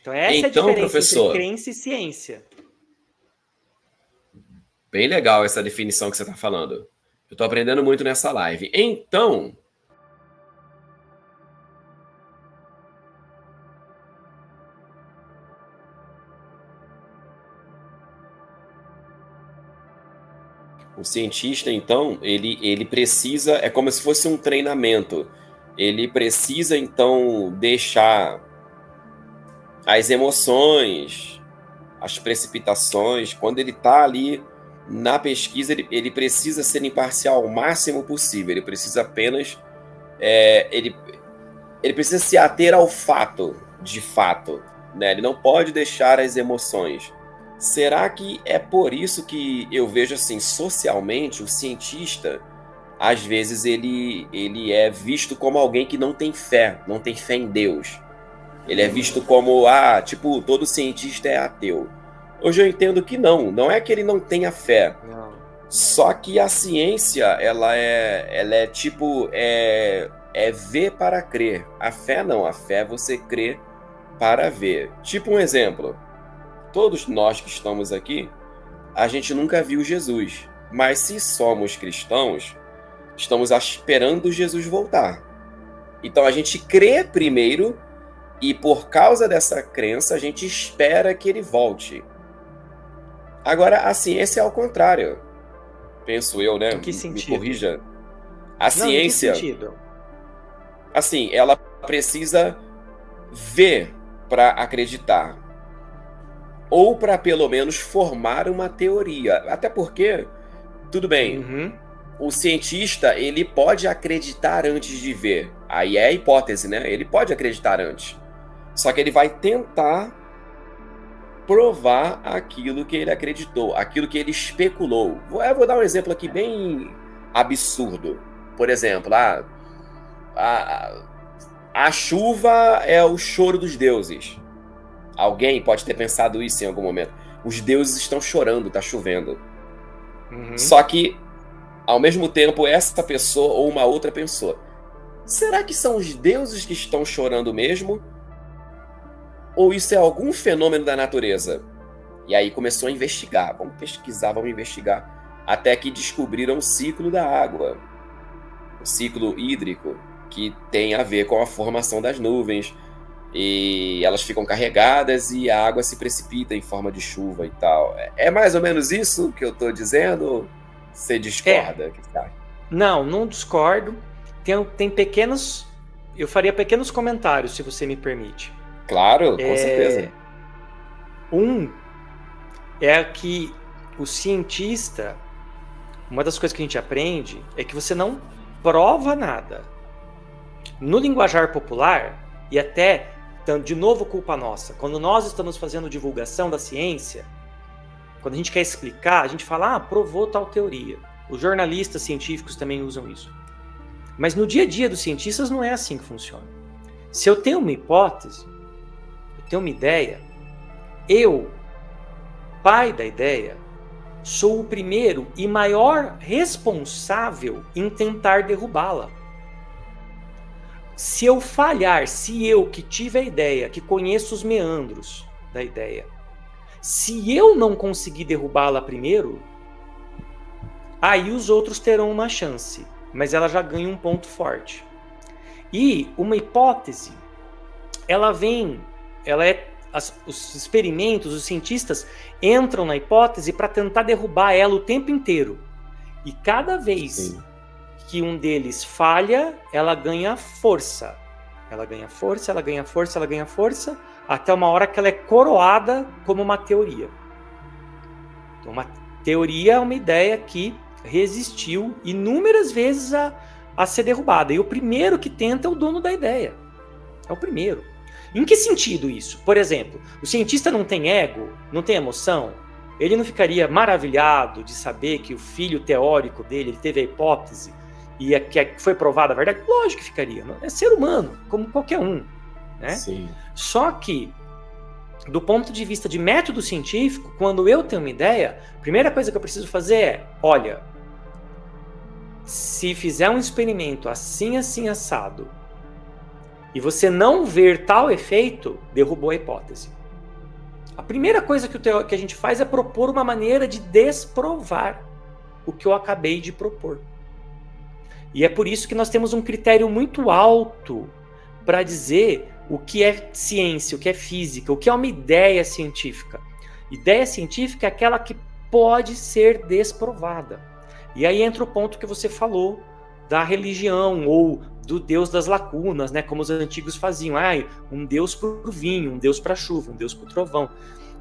Então essa é a Então, diferença entre professor, crença e ciência. bem legal essa definição que você está falando. Eu estou aprendendo muito nessa live. Então, o cientista, então, ele precisa, é como se fosse um treinamento. Ele precisa, então, deixar as emoções, as precipitações, quando ele está ali na pesquisa, ele precisa ser imparcial o máximo possível. Ele precisa apenas, ele precisa se ater ao fato, de fato, né? Ele não pode deixar as emoções. Será que é por isso que eu vejo assim, socialmente, o cientista, às vezes ele é visto como alguém que não tem fé em Deus. Ele é visto como, tipo, todo cientista é ateu. Hoje eu entendo que não é que ele não tenha fé. Não. Só que a ciência, ela é tipo, é ver para crer. A fé não, a fé é você crer para ver. Tipo um exemplo, todos nós que estamos aqui, a gente nunca viu Jesus. Mas se somos cristãos, estamos esperando Jesus voltar. Então a gente crê primeiro e por causa dessa crença a gente espera que ele volte. Agora a ciência é ao contrário. Penso eu, né? Em que Me sentido? corrija. A Não, em que ciência, sentido? assim, ela precisa ver para acreditar. Ou para pelo menos formar uma teoria. Até porque, tudo bem, Uhum. o cientista, ele pode acreditar antes de ver. Aí é a hipótese, né? Ele pode acreditar antes. Só que ele vai tentar provar aquilo que ele acreditou, aquilo que ele especulou. Eu vou dar um exemplo aqui bem absurdo. Por exemplo, a chuva é o choro dos deuses. Alguém pode ter pensado isso em algum momento. Os deuses estão chorando, está chovendo. Uhum. Só que, ao mesmo tempo, essa pessoa ou uma outra pessoa, será que são os deuses que estão chorando mesmo? Ou isso é algum fenômeno da natureza? E aí começou a investigar. Vamos pesquisar, vamos investigar. Até que descobriram o ciclo da água. O ciclo hídrico, que tem a ver com a formação das nuvens. E elas ficam carregadas e a água se precipita em forma de chuva e tal. É mais ou menos isso que eu estou dizendo? Você discorda? Que você acha? Não discordo. Tem pequenos... Eu faria pequenos comentários, se você me permite. Claro, com certeza. É que o cientista, uma das coisas que a gente aprende é que você não prova nada. No linguajar popular, e até, então, de novo, culpa nossa, quando nós estamos fazendo divulgação da ciência, quando a gente quer explicar, a gente fala, provou tal teoria. Os jornalistas científicos também usam isso. Mas no dia a dia dos cientistas não é assim que funciona. Se eu tenho uma hipótese, eu tenho uma ideia, eu, pai da ideia, sou o primeiro e maior responsável em tentar derrubá-la. Se eu falhar, se eu que tive a ideia, que conheço os meandros da ideia, se eu não conseguir derrubá-la primeiro, aí os outros terão uma chance, mas ela já ganha um ponto forte. E uma hipótese, os experimentos, os cientistas entram na hipótese para tentar derrubar ela o tempo inteiro. E cada vez que um deles falha, ela ganha força. Ela ganha força, ela ganha força, ela ganha força, até uma hora que ela é coroada como uma teoria. Então, uma teoria é uma ideia que resistiu inúmeras vezes a ser derrubada. E o primeiro que tenta é o dono da ideia. É o primeiro. Em que sentido isso? Por exemplo, o cientista não tem ego, não tem emoção? Ele não ficaria maravilhado de saber que o filho teórico dele ele teve a hipótese e que foi provada a verdade? Lógico que ficaria. É ser humano, como qualquer um. Né? Sim. Só que, do ponto de vista de método científico, quando eu tenho uma ideia, a primeira coisa que eu preciso fazer é, olha, se fizer um experimento assim, assim, assado, e você não ver tal efeito, derrubou a hipótese. A primeira coisa que a gente faz é propor uma maneira de desprovar o que eu acabei de propor. E é por isso que nós temos um critério muito alto para dizer o que é ciência, o que é física, o que é uma ideia científica. Ideia científica é aquela que pode ser desprovada. E aí entra o ponto que você falou da religião ou do Deus das lacunas, né? Como os antigos faziam. Um Deus para o vinho, um Deus para a chuva, um Deus para o trovão.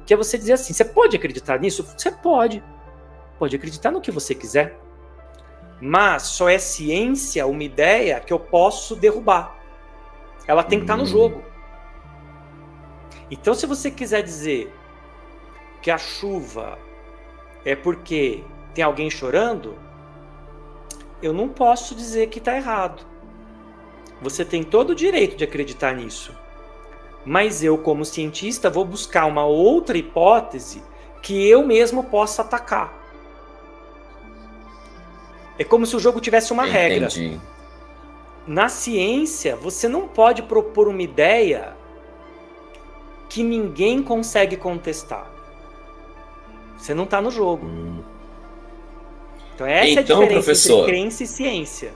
Que é você dizer assim, você pode acreditar nisso? Você pode. Pode acreditar no que você quiser. Mas só é ciência uma ideia que eu posso derrubar. Ela tem que estar no jogo. Então, se você quiser dizer que a chuva é porque tem alguém chorando, eu não posso dizer que está errado. Você tem todo o direito de acreditar nisso. Mas eu, como cientista, vou buscar uma outra hipótese que eu mesmo possa atacar. É como se o jogo tivesse uma regra. Entendi. Na ciência, você não pode propor uma ideia que ninguém consegue contestar. Você não está no jogo. Então essa é a diferença, professor, entre crença e ciência.